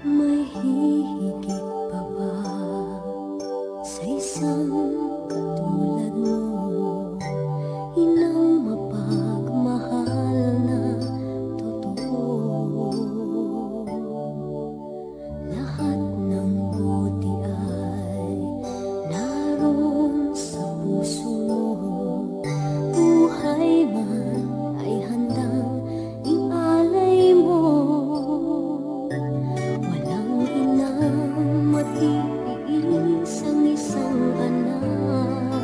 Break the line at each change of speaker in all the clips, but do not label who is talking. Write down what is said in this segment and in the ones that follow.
May hihigit pa ba sa isang katulad mo? Inang mapagmahal na totoo. Lahat ng buti ay naroon sa puso mo. Buhay man ay handang ialay mo. Matiilis ang isang anak.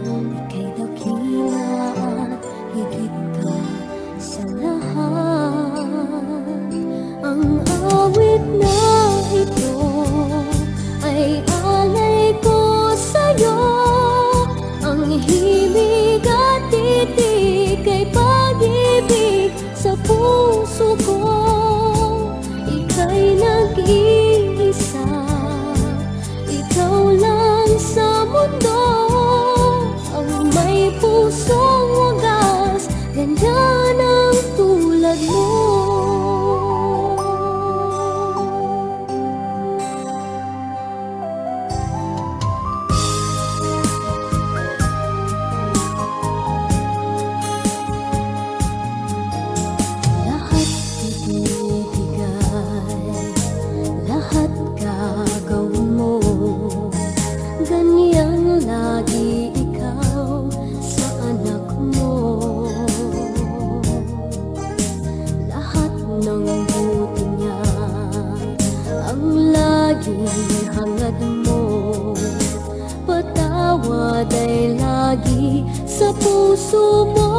Ika'y dakila at higit ka sa lahat. Ang awit na ito ay alay ko sa'yo. Ang himig at titig ay pag-ibig sa puso ko. Ika'y nag-iisa, ikaw lang sa mundo. Ang may pusong wagas, ganda ng tulad mo. Lahat gagawin mo, ganyang lagi ikaw sa anak mo. Lahat ng buti niya ang laging hangad mo. Patawad ay lagi sa puso mo.